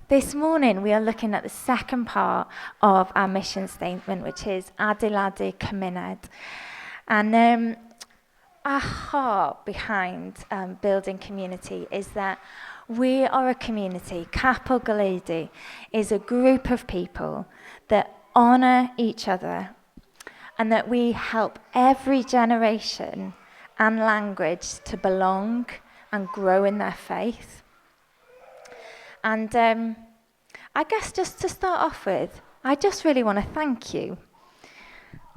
This morning we are looking at the second part of our mission statement, which is Adeiladu, Cymuned. And our heart behind building community is that we are a community. Gylydd is a group of people that honour each other and that we help every generation and language to belong and grow in their faith. And I guess just to start off with, I just really want to thank you.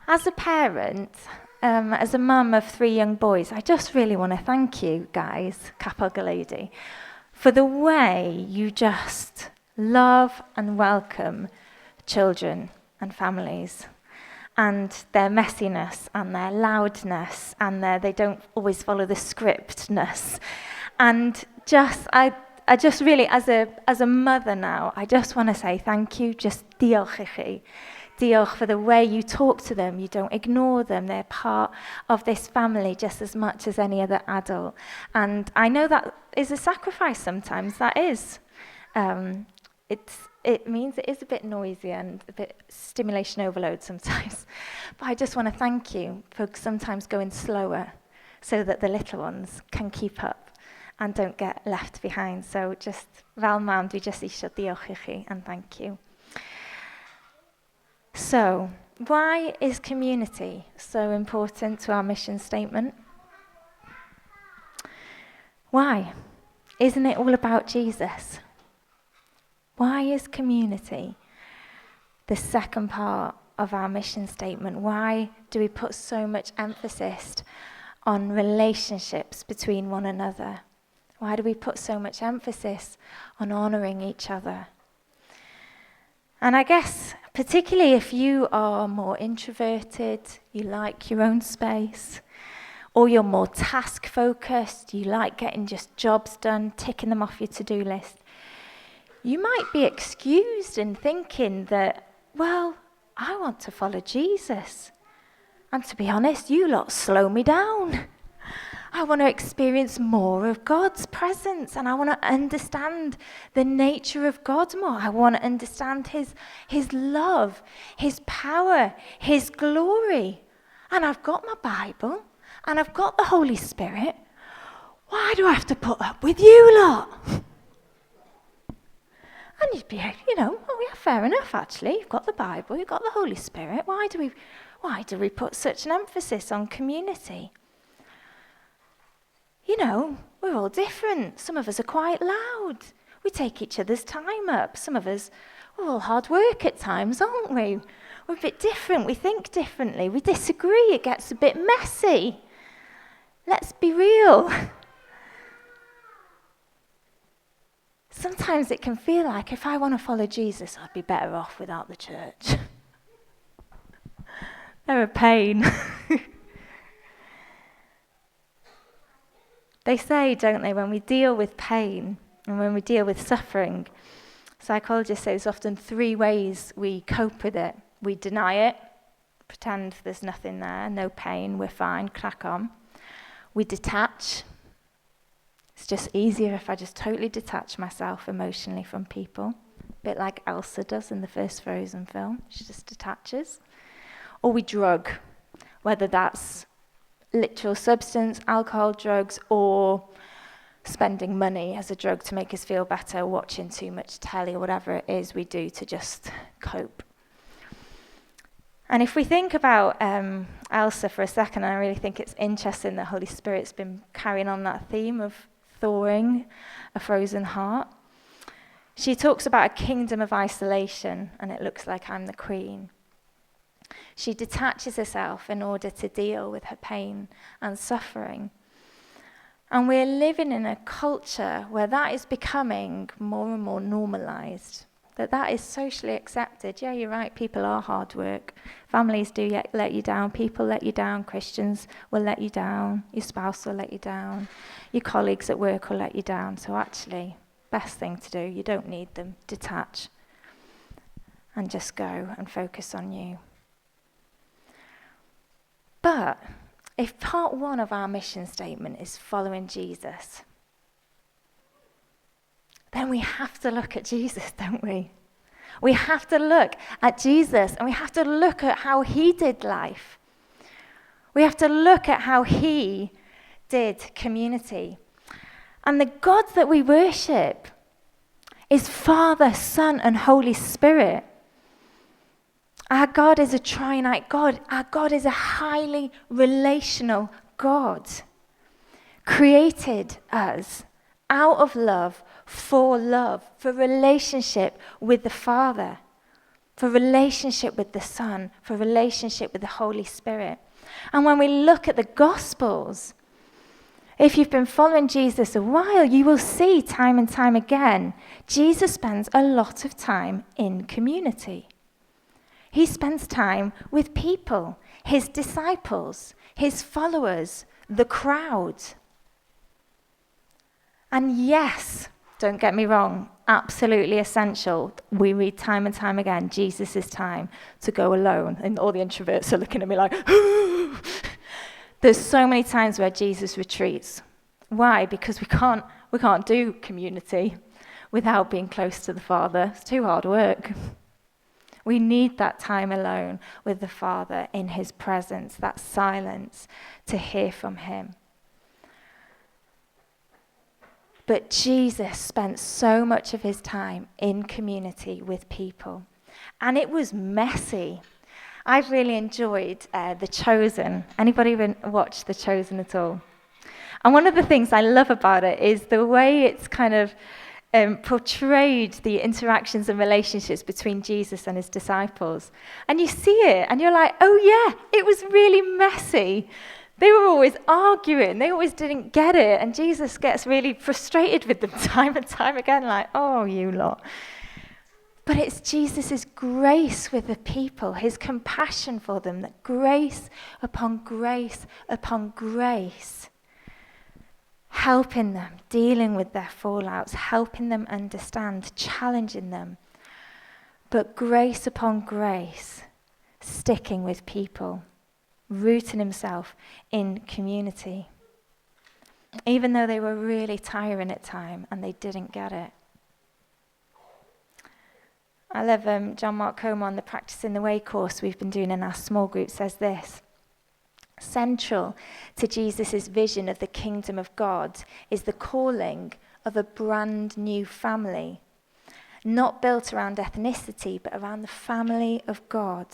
As a parent, as a mum of 3 young boys, I just really want to thank you guys, Gylydd, for the way you just love and welcome children and families and their messiness and their loudness and they don't always follow the scriptness. And I just really, as a mother now, I just want to say thank you, just diolch i chi. Diolch for the way you talk to them. You don't ignore them. They're part of this family just as much as any other adult. And I know that is a sacrifice sometimes. That is. It means it is a bit noisy and a bit stimulation overload sometimes. But I just want to thank you for sometimes going slower so that the little ones can keep up and don't get left behind. So just fel mam, dwi just eisiau diolch i chi and thank you. So, why is community so important to our mission statement? Why? Isn't it all about Jesus? Why is community the second part of our mission statement? Why do we put so much emphasis on relationships between one another? Why do we put so much emphasis on honouring each other? And I guess, particularly if you are more introverted, you like your own space, or you're more task-focused, you like getting just jobs done, ticking them off your to-do list, you might be excused in thinking that, well, I want to follow Jesus. And to be honest, you lot slow me down. I want to experience more of God's presence and I want to understand the nature of God more. I want to understand his love, his power, his glory. And I've got my Bible and I've got the Holy Spirit. Why do I have to put up with you lot? And you'd be, oh yeah, fair enough actually. You've got the Bible, you've got the Holy Spirit. Why do we put such an emphasis on community? We're all different. Some of us are quite loud. We take each other's time up. Some of us, we're all hard work at times, aren't we? We're a bit different. We think differently. We disagree. It gets a bit messy. Let's be real. Sometimes it can feel like if I want to follow Jesus, I'd be better off without the church. They're a pain. They say, don't they, when we deal with pain and when we deal with suffering, psychologists say there's often 3 ways we cope with it. We deny it, pretend there's nothing there, no pain, we're fine, crack on. We detach. It's just easier if I just totally detach myself emotionally from people, a bit like Elsa does in the first Frozen film. She just detaches. Or we drug, whether that's literal substance, alcohol, drugs, or spending money as a drug to make us feel better, watching too much telly, or whatever it is we do to just cope. And if we think about Elsa for a second, I really think it's interesting that Holy Spirit's been carrying on that theme of thawing a frozen heart. She talks about a kingdom of isolation, and it looks like I'm the queen. She detaches herself in order to deal with her pain and suffering. And we're living in a culture where that is becoming more and more normalized, that is socially accepted. Yeah, you're right, people are hard work. Families do let you down, people let you down, Christians will let you down, your spouse will let you down, your colleagues at work will let you down. So actually, best thing to do, you don't need them, detach and just go and focus on you. But if part 1 of our mission statement is following Jesus, then we have to look at Jesus, don't we? We have to look at Jesus, and we have to look at how he did life. We have to look at how he did community. And the God that we worship is Father, Son, and Holy Spirit. Our God is a triunite God. Our God is a highly relational God. Created us out of love, for relationship with the Father, for relationship with the Son, for relationship with the Holy Spirit. And when we look at the Gospels, if you've been following Jesus a while, you will see time and time again, Jesus spends a lot of time in community. He spends time with people, his disciples, his followers, the crowd. And yes, don't get me wrong, absolutely essential. We read time and time again, Jesus' time to go alone. And all the introverts are looking at me like, there's so many times where Jesus retreats. Why? Because we can't do community without being close to the Father. It's too hard work. We need that time alone with the Father in his presence, that silence to hear from him. But Jesus spent so much of his time in community with people. And it was messy. I've really enjoyed The Chosen. Anybody watch The Chosen at all? And one of the things I love about it is the way it's kind of portrayed the interactions and relationships between Jesus and his disciples. And you see it, and you're like, oh yeah, it was really messy. They were always arguing. They always didn't get it. And Jesus gets really frustrated with them time and time again, like, oh, you lot. But it's Jesus' grace with the people, his compassion for them, that grace upon grace upon grace, helping them, dealing with their fallouts, helping them understand, challenging them. But grace upon grace, sticking with people, rooting himself in community, even though they were really tiring at time and they didn't get it. I love John Mark Comer on the Practicing the Way course we've been doing in our small group says this: central to Jesus' vision of the kingdom of God is the calling of a brand new family, not built around ethnicity, but around the family of God.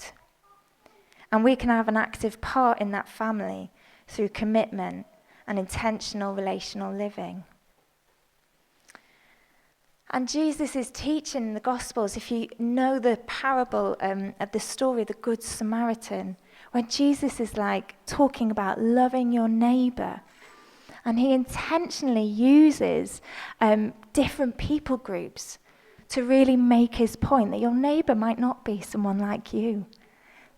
And we can have an active part in that family through commitment and intentional relational living. And Jesus is teaching in the Gospels, if you know the parable of the story of the Good Samaritan, where Jesus is like talking about loving your neighbor. And he intentionally uses different people groups to really make his point that your neighbor might not be someone like you.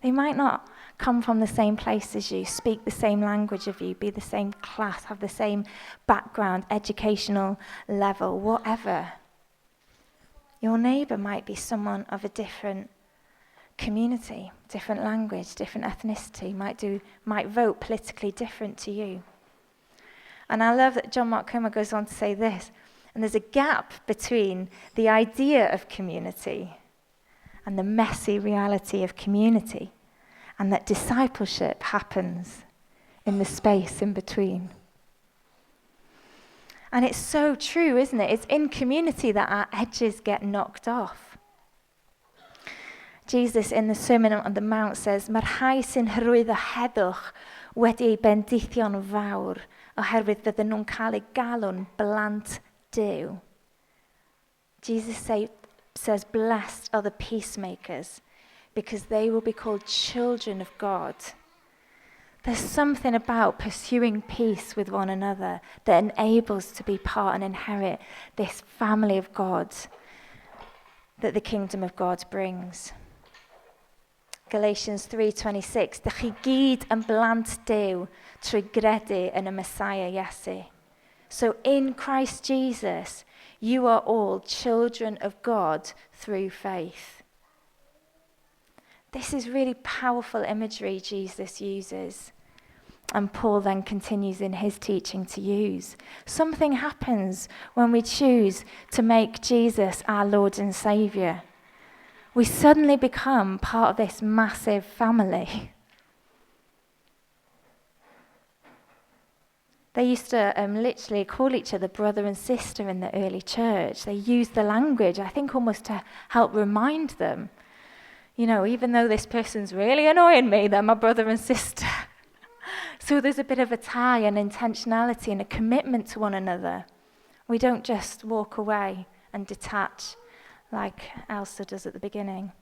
They might not come from the same place as you, speak the same language of you, be the same class, have the same background, educational level, whatever. Your neighbor might be someone of a different community, different language, different ethnicity, might vote politically different to you. And I love that John Mark Comer goes on to say this, and there's a gap between the idea of community and the messy reality of community, and that discipleship happens in the space in between. And it's so true, isn't it? It's in community that our edges get knocked off. Jesus in the Sermon on the Mount says, "Mae'r rhai sy'n hyrwyddo heddwch wedi ei bendithio'n fawr oherwydd fydden nhw'n cael eu galw'n blant Duw." Jesus says, "Blessed are the peacemakers, because they will be called children of God." There's something about pursuing peace with one another that enables to be part and inherit this family of God that the kingdom of God brings. Galatians 3:26, "Dych chi gyd yn blant Duw trwy gredu yn y Messiah Iesu." So in Christ Jesus, you are all children of God through faith. This is really powerful imagery Jesus uses. and Paul then continues in his teaching to use. Something happens when we choose to make Jesus our Lord and Saviour. We suddenly become part of this massive family. They used to literally call each other brother and sister in the early church. They used the language, I think, almost to help remind them, even though this person's really annoying me, they're my brother and sister. So there's a bit of a tie and intentionality and a commitment to one another. We don't just walk away and detach like Elsa does at the beginning.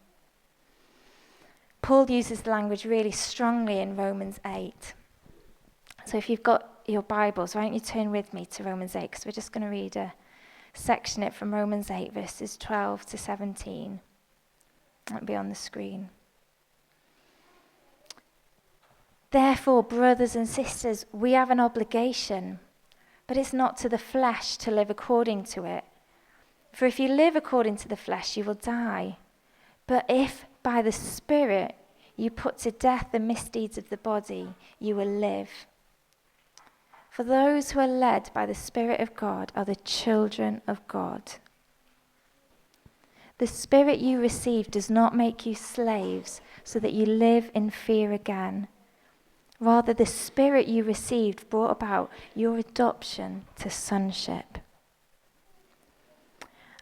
Paul uses the language really strongly in Romans 8. So if you've got your Bibles, why don't you turn with me to Romans 8, because we're just going to read a section it from Romans 8, verses 12 to 17. That'll be on the screen. Therefore, brothers and sisters, we have an obligation, but it's not to the flesh to live according to it. For if you live according to the flesh, you will die. But if by the Spirit you put to death the misdeeds of the body, you will live. For those who are led by the Spirit of God are the children of God. The Spirit you received does not make you slaves so that you live in fear again. Rather, the Spirit you received brought about your adoption to sonship.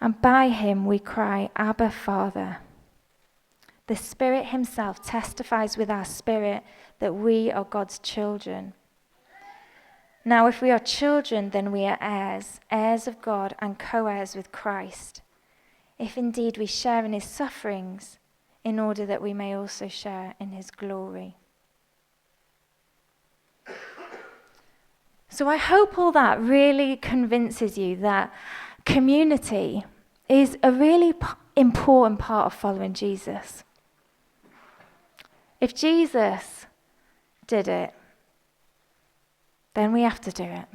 And by him we cry, Abba, Father. The Spirit himself testifies with our spirit that we are God's children. Now, if we are children, then we are heirs, heirs of God and co-heirs with Christ, if indeed we share in his sufferings, in order that we may also share in his glory. So I hope all that really convinces you that community is a really important part of following Jesus. If Jesus did it, then we have to do it.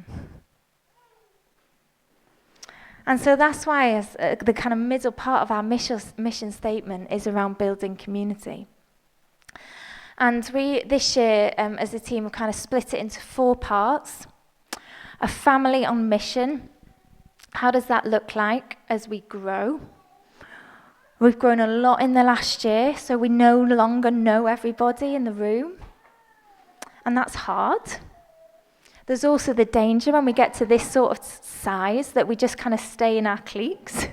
And so that's why the kind of middle part of our mission statement is around building community. And we, this year, as a team, have kind of split it into 4 parts. A family on mission. How does that look like as we grow? We've grown a lot in the last year, so we no longer know everybody in the room. And that's hard. There's also the danger when we get to this sort of size that we just kind of stay in our cliques.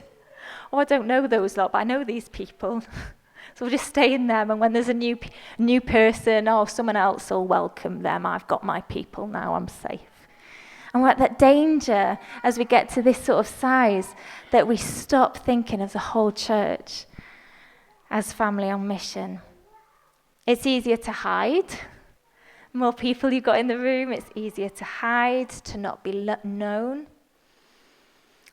Oh, I don't know those lot, but I know these people. So we'll just stay in them, and when there's a new person, someone else will welcome them. I've got my people now, I'm safe. And we're at that danger as we get to this sort of size that we stop thinking of the whole church as family on mission. It's easier to hide. More people you've got in the room, it's easier to hide, to not be known.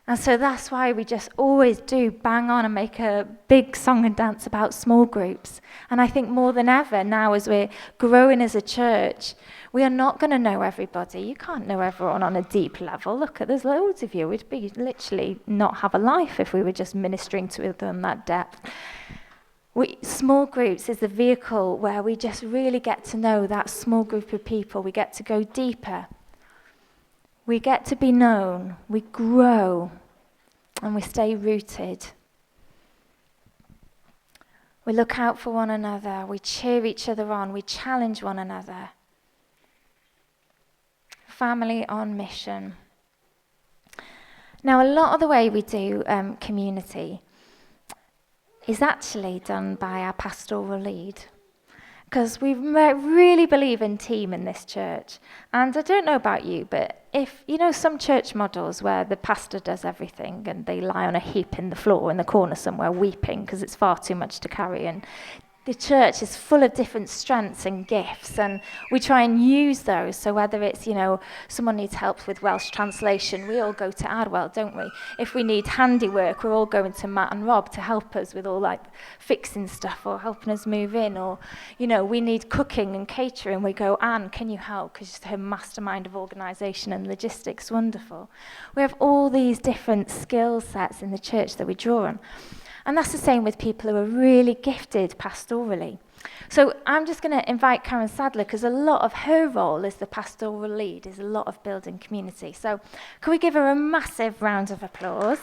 And so that's why we just always do bang on and make a big song and dance about small groups. And I think more than ever now, as we're growing as a church, we are not going to know everybody. You can't know everyone on a deep level. Look, there's loads of you. We'd be literally not have a life if we were just ministering to them that depth. Small groups is the vehicle where we just really get to know that small group of people. We get to go deeper. We get to be known. We grow. And we stay rooted. We look out for one another. We cheer each other on. We challenge one another. Family on mission. Now, a lot of the way we do community is actually done by our pastoral lead, because we really believe in team in this church. And I don't know about you, but if some church models where the pastor does everything and they lie on a heap in the floor in the corner somewhere weeping because it's far too much to carry, and the church is full of different strengths and gifts, and we try and use those. So whether it's, someone needs help with Welsh translation, we all go to Adwell, don't we? If we need handiwork, we're all going to Matt and Rob to help us with all fixing stuff or helping us move in. Or, we need cooking and catering, we go, Anne, can you help? Because she's her mastermind of organisation and logistics, wonderful. We have all these different skill sets in the church that we draw on. And that's the same with people who are really gifted pastorally. So I'm just going to invite Karen Sadler, because a lot of her role as the pastoral lead is a lot of building community. So can we give her a massive round of applause?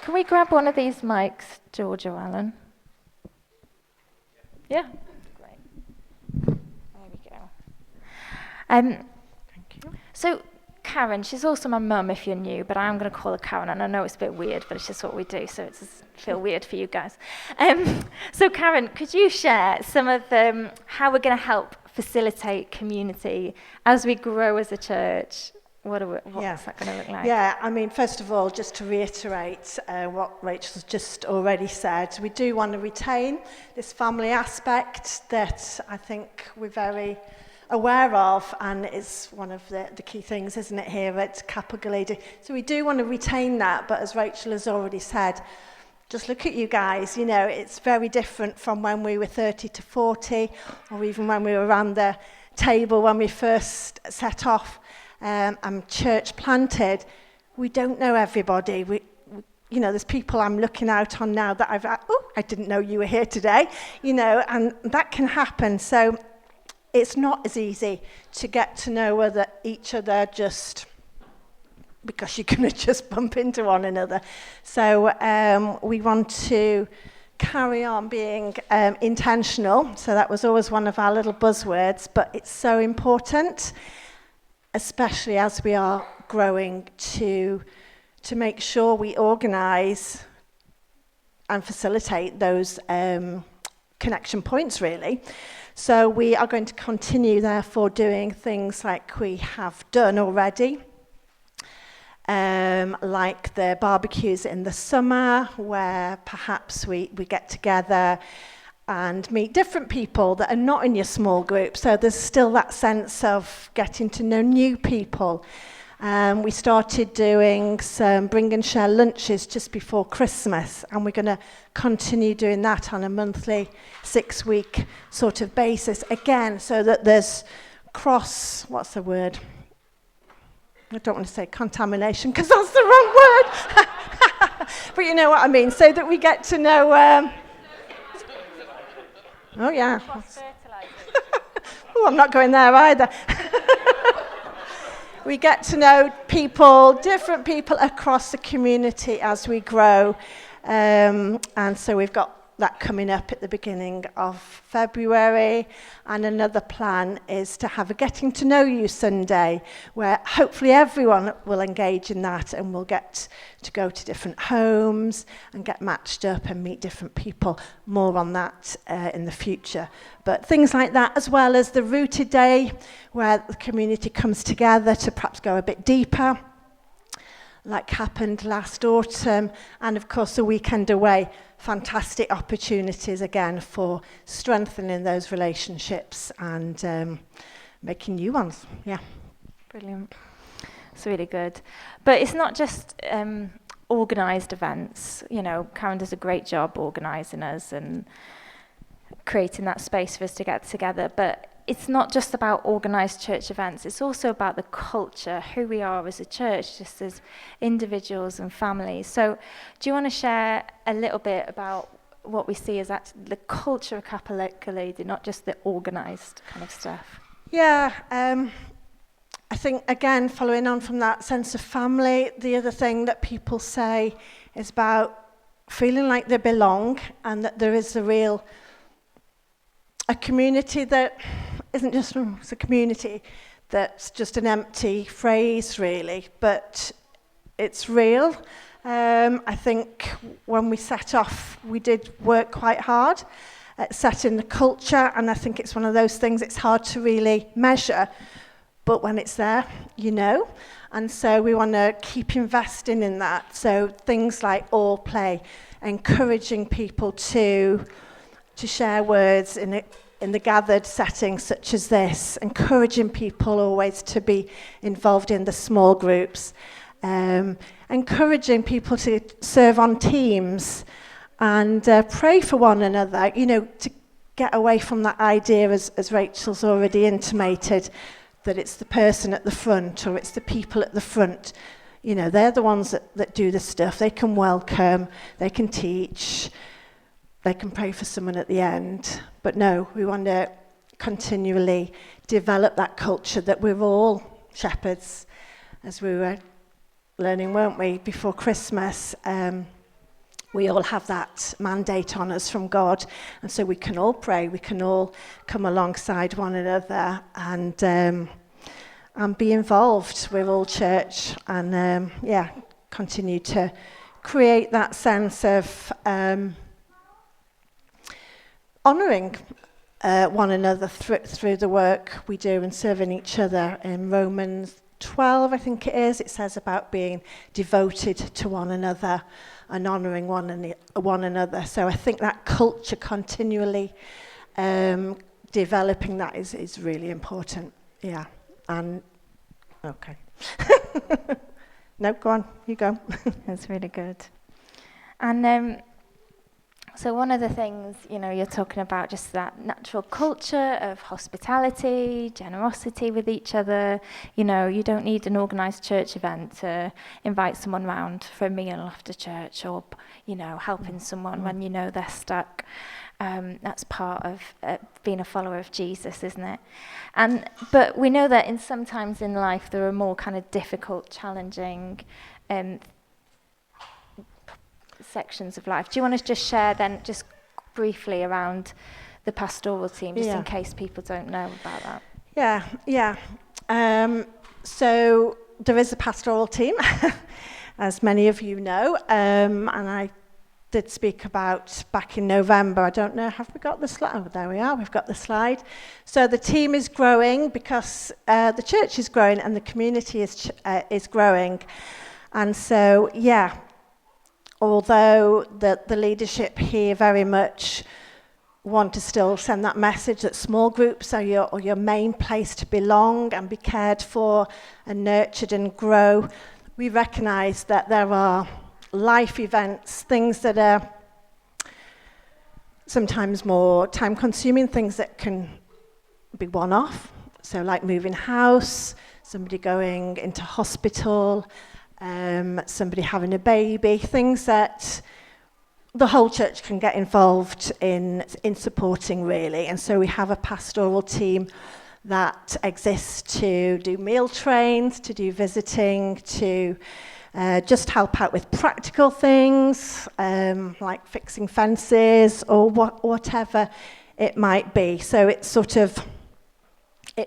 Can we grab one of these mics, George or Alan? Yeah? Great. There we go. Thank you. So Karen, she's also my mum if you're new, but I'm going to call her Karen, and I know it's a bit weird, but it's just what we do, so it doesn't feel weird for you guys. So Karen, could you share some of how we're going to help facilitate community as we grow as a church? What's that going to look like? Yeah, I mean, first of all, just to reiterate what Rachel's just already said, we do want to retain this family aspect that I think we're very aware of, and it's one of the key things, isn't it, here at Gylydd. So we do want to retain that, but as Rachel has already said, just look at you guys, you know, it's very different from when we were 30 to 40, or even when we were around the table when we first set off and church planted. We don't know everybody. We you know, there's people I'm looking out on now that I didn't know you were here today, you know, and that can happen. So it's not as easy to get to know each other just because you're going to just bump into one another. So we want to carry on being intentional. So that was always one of our little buzzwords, but it's so important, especially as we are growing, to make sure we organise and facilitate those connection points, really. So we are going to continue, therefore, doing things like we have done already, like the barbecues in the summer, where perhaps we get together and meet different people that are not in your small group. So there's still that sense of getting to know new people. We started doing some bring and share lunches just before Christmas, and we're going to continue doing that on a monthly 6-week sort of basis again, so that there's what's the word? I don't want to say contamination because that's the wrong word. But you know what I mean, so that we get to know oh yeah. Oh, I'm not going there either. We get to know people, different people across the community as we grow. And so we've got that coming up at the beginning of February. And another plan is to have a Getting to Know You Sunday, where hopefully everyone will engage in that, and we'll get to go to different homes and get matched up and meet different people. More on that in the future. But things like that, as well as the Rooted Day, where the community comes together to perhaps go a bit deeper, like happened last autumn, and of course a weekend away. Fantastic opportunities again for strengthening those relationships and making new ones. Yeah. Brilliant. It's really good. But it's not just organised events. You know, Karen does a great job organising us and creating that space for us to get together. But it's not just about organised church events. It's also about the culture, who we are as a church, just as individuals and families. So do you want to share a little bit about what we see as the culture of Gylydd, not just the organised kind of stuff? Yeah, I think, again, following on from that sense of family, the other thing that people say is about feeling like they belong, and that there is a community that isn't just it's a community that's just an empty phrase, really, but it's real. I think when we set off, we did work quite hard at setting the culture, and I think it's one of those things it's hard to really measure, but when it's there, you know. And so we want to keep investing in that. So things like all play, encouraging people to share words in the gathered settings such as this, encouraging people always to be involved in the small groups, encouraging people to serve on teams and pray for one another, you know, to get away from that idea, as Rachel's already intimated, that it's the person at the front or it's the people at the front. You know, they're the ones that do the stuff. They can welcome, they can teach, they can pray for someone at the end. But no, we want to continually develop that culture that we're all shepherds, as we were learning, weren't we, before Christmas. We all have that mandate on us from God, and so we can all pray, we can all come alongside one another and be involved. We're all church, and continue to create that sense of honouring one another through the work we do and serving each other. In Romans 12, I think it is, it says about being devoted to one another and honouring one another. So I think that culture continually developing that is really important. Yeah. And okay. No, go on, you go. That's really good. And so one of the things, you're talking about just that natural culture of hospitality, generosity with each other. You don't need an organised church event to invite someone round for a meal after church, or, helping someone when they're stuck. That's part of being a follower of Jesus, isn't it? But we know that sometimes in life there are more kind of difficult, challenging sections of life. Do you want to just share then, just briefly, around the pastoral team, just in case people don't know about that? Yeah. So there is a pastoral team, as many of you know, and I did speak about back in November. I don't know, have we got the slide? Oh, there we are, we've got the slide. So the team is growing because the church is growing and the community is growing. And so, although the leadership here very much want to still send that message that small groups are your main place to belong and be cared for and nurtured and grow, we recognise that there are life events, things that are sometimes more time-consuming, things that can be one-off. So like moving house, somebody going into hospital, somebody having a baby, things that the whole church can get involved in supporting, really. And so we have a pastoral team that exists to do meal trains, to do visiting, to just help out with practical things, like fixing fences or whatever it might be. So it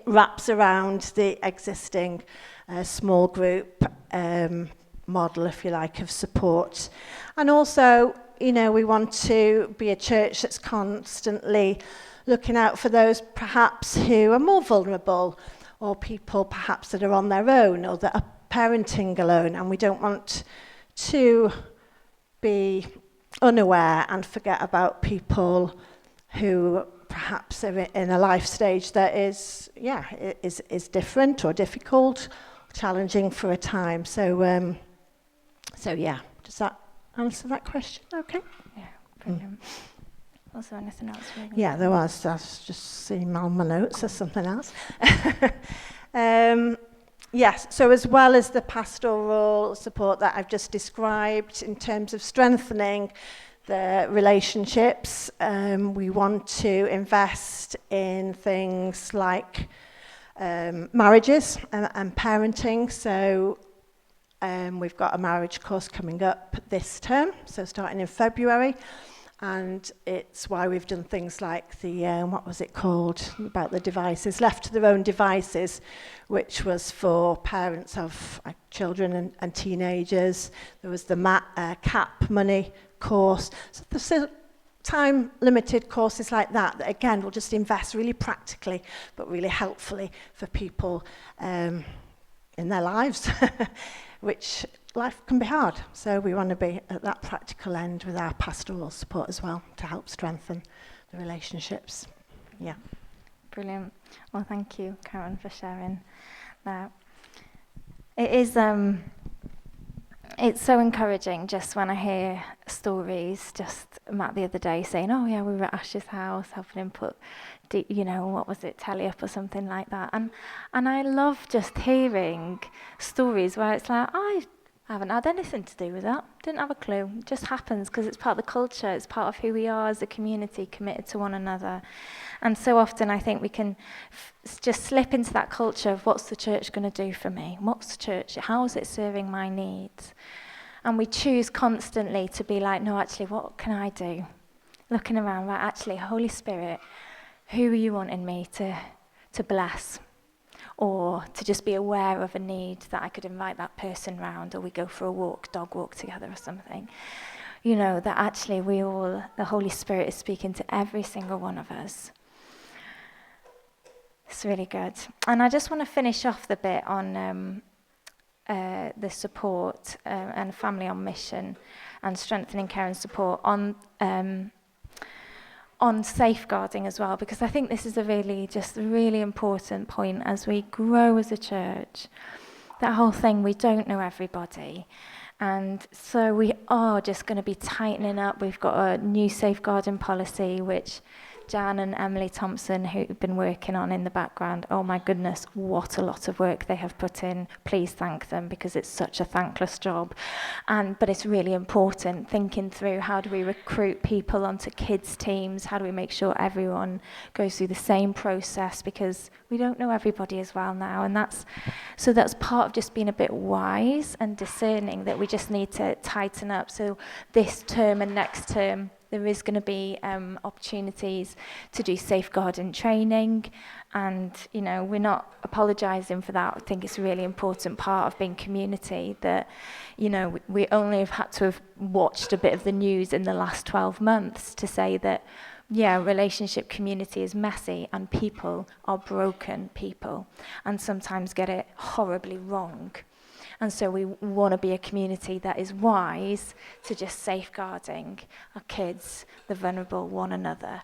wraps around the existing small group model, if you like, of support. And also, we want to be a church that's constantly looking out for those perhaps who are more vulnerable, or people perhaps that are on their own, or that are parenting alone, and we don't want to be unaware and forget about people who perhaps are in a life stage that is different or difficult, challenging for a time. So does that answer that question? Okay. Yeah, brilliant. Was there anything else? Yeah, there was. I was just seeing on my notes. There's something else. Yes, so as well as the pastoral support that I've just described in terms of strengthening the relationships, we want to invest in things like marriages and parenting. So we've got a marriage course coming up this term, so starting in February. And it's why we've done things like the, what was it called, about the devices, left to their own devices, which was for parents of children and teenagers. There was the CAP money course. So there's time-limited courses like that again, will just invest really practically, but really helpfully for people in their lives, which life can be hard, so we want to be at that practical end with our pastoral support as well to help strengthen the relationships. Yeah. Brilliant. Well, thank you, Karen, for sharing that. It is, it's so encouraging just when I hear stories. Just Matt the other day saying, "Oh yeah, we were at Ash's house helping him put, what was it, telly up or something like that." And I love just hearing stories where it's like, I haven't had anything to do with that. Didn't have a clue. It just happens because it's part of the culture. It's part of who we are as a community, committed to one another. And so often I think we can just slip into that culture of what's the church going to do for me? What's the church? How is it serving my needs? And we choose constantly to be like, no, actually, what can I do? Looking around, right, actually, Holy Spirit, who are you wanting me to bless? Or to just be aware of a need that I could invite that person round, or we go for a walk, dog walk together or something. You know, that actually the Holy Spirit is speaking to every single one of us. It's really good. And I just want to finish off the bit on the support and family on mission and strengthening care and support on safeguarding as well, because I think this is a really important point as we grow as a church. That whole thing, we don't know everybody. And so we are just going to be tightening up. We've got a new safeguarding policy, which Jan and Emily Thompson, who've been working on in the background, oh my goodness, what a lot of work they have put in. Please thank them, because it's such a thankless job. But it's really important, thinking through how do we recruit people onto kids' teams, how do we make sure everyone goes through the same process, because we don't know everybody as well now. And that's part of just being a bit wise and discerning, that we just need to tighten up. So this term and next term, there is going to be opportunities to do safeguarding training, and we're not apologising for that. I think it's a really important part of being community, that we only have had to have watched a bit of the news in the last 12 months to say that relationship community is messy, and people are broken people and sometimes get it horribly wrong. And so we want to be a community that is wise to just safeguarding our kids, the vulnerable, one another.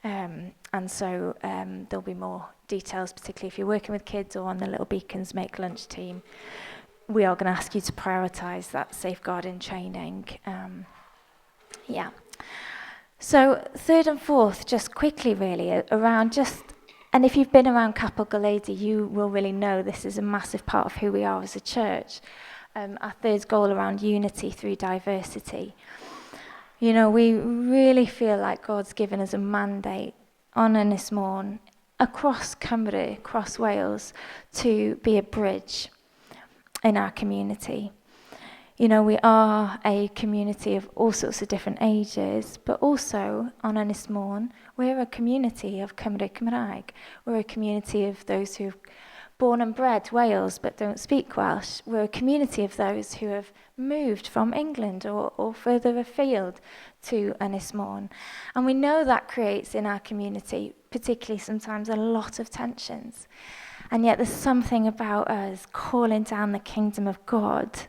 And so there'll be more details, particularly if you're working with kids or on the Little Beacons Make Lunch team. We are going to ask you to prioritise that safeguarding training. So third and fourth, just quickly really, around just... And if you've been around Capel Gweledigaeth, you will really know this is a massive part of who we are as a church. Our third goal around unity through diversity. We really feel like God's given us a mandate on Ynys Môn, across Cymru, across Wales, to be a bridge in our community. We are a community of all sorts of different ages, but also on Ynys Môn, we're a community of Cymru Cymraeg. We're a community of those who've born and bred Wales but don't speak Welsh. We're a community of those who have moved from England or further afield to Ynys Môn. And we know that creates in our community, particularly sometimes, a lot of tensions. And yet there's something about us calling down the kingdom of God,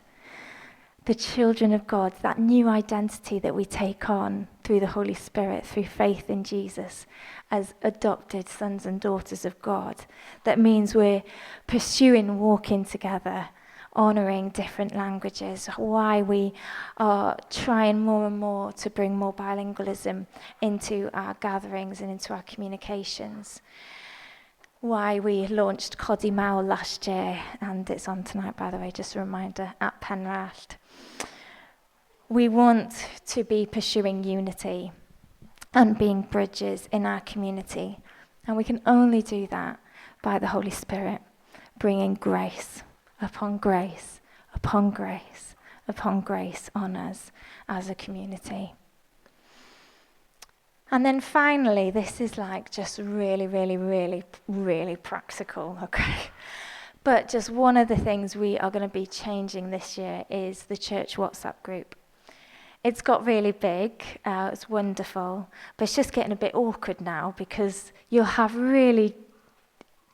the children of God, that new identity that we take on through the Holy Spirit, through faith in Jesus, as adopted sons and daughters of God. That means we're pursuing walking together, honouring different languages, why we are trying more and more to bring more bilingualism into our gatherings and into our communications. Why we launched Codi Mawl last year, and it's on tonight, by the way, just a reminder, at Penrallt. We want to be pursuing unity and being bridges in our community, and we can only do that by the Holy Spirit, bringing grace upon grace upon grace upon grace on us as a community. And then finally, this is like just really, really, really, really practical, okay? But just one of the things we are going to be changing this year is the church WhatsApp group. It's got really big, it's wonderful, but it's just getting a bit awkward now, because you'll have really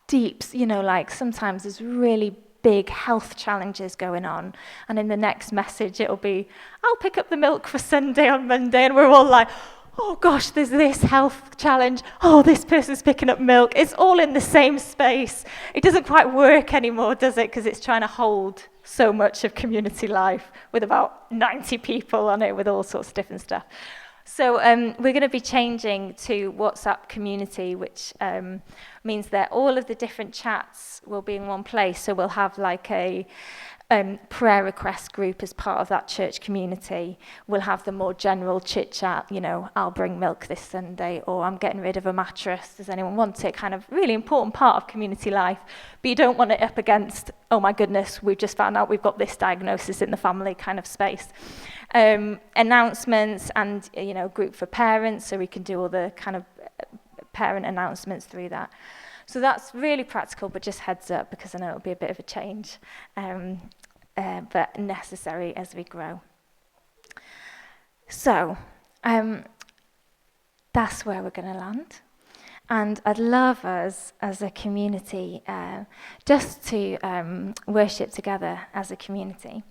deep, like sometimes there's really big health challenges going on, and in the next message it'll be, I'll pick up the milk for Sunday on Monday, and we're all like, oh gosh, there's this health challenge. Oh, this person's picking up milk. It's all in the same space. It doesn't quite work anymore, does it? Because it's trying to hold so much of community life with about 90 people on it with all sorts of different stuff. So we're going to be changing to WhatsApp community, which means that all of the different chats will be in one place. So we'll have like a prayer request group as part of that church community. We'll have the more general chit chat, I'll bring milk this Sunday, or I'm getting rid of a mattress, does anyone want it? Kind of really important part of community life, but you don't want it up against, oh my goodness, we've just found out we've got this diagnosis in the family kind of space. Announcements and, group for parents, so we can do all the kind of parent announcements through that. So that's really practical, but just heads up, because I know it'll be a bit of a change, but necessary as we grow. So that's where we're going to land. And I'd love us as a community just to worship together as a community.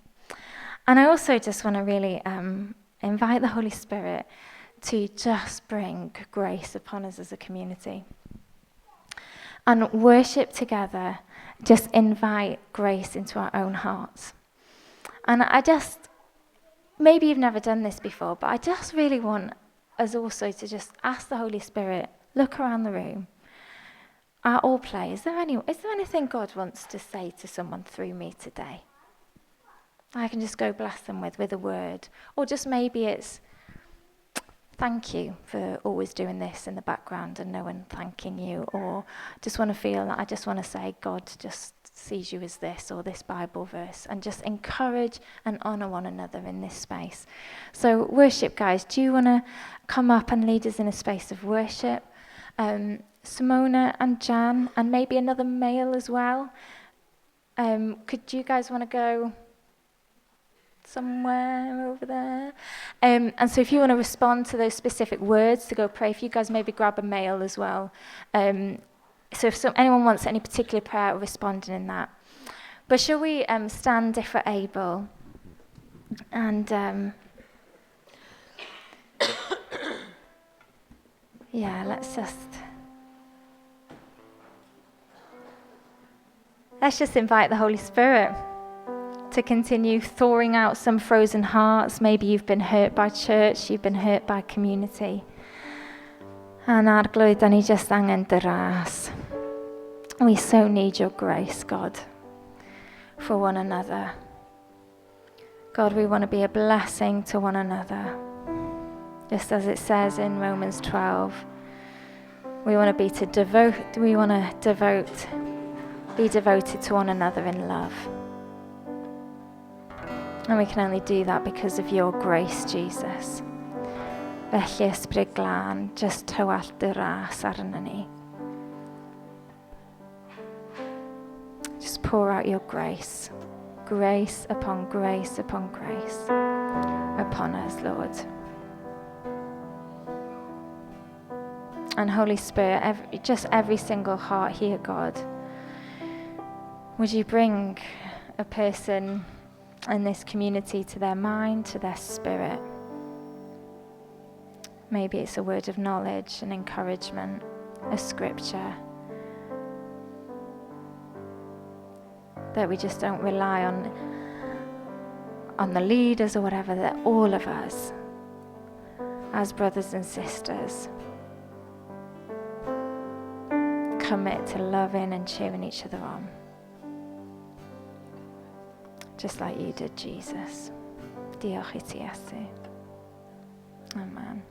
And I also just want to really invite the Holy Spirit to just bring grace upon us as a community. And worship together, just invite grace into our own hearts. And maybe you've never done this before, but I just really want us also to just ask the Holy Spirit, look around the room, at all play, is there anything God wants to say to someone through me today? I can just go bless them with a word. Or just maybe it's, thank you for always doing this in the background and no one thanking you. Or just want to feel that I just want to say God just sees you as this, or this Bible verse, and just encourage and honour one another in this space. So worship, guys, do you want to come up and lead us in a space of worship? Simona and Jan, and maybe another male as well. Could you guys want to go somewhere over there? And so if you want to respond to those specific words to go pray, if you guys maybe grab a mail as well. So if anyone wants any particular prayer or responding in that. But shall we stand if we're able? And yeah, let's just invite the Holy Spirit to continue thawing out some frozen hearts. Maybe you've been hurt by church, you've been hurt by community. And arglwydd, da ni just angen dy ras. We so need your grace, God, for one another. God, we want to be a blessing to one another. Just as it says in Romans 12, we want to be devoted to one another in love. And we can only do that because of your grace, Jesus. Felly Ysbryd Glân, just tywall dy ras arna ni. Just pour out your grace. Grace upon grace upon grace upon us, Lord. And Holy Spirit, every single heart here, God, would you bring a person in this community to their mind, to their spirit? Maybe it's a word of knowledge, an encouragement, a scripture. That we just don't rely on the leaders or whatever, that all of us, as brothers and sisters, commit to loving and cheering each other on. Just like you did, Jesus. Diolch I ti, Iesu. Amen.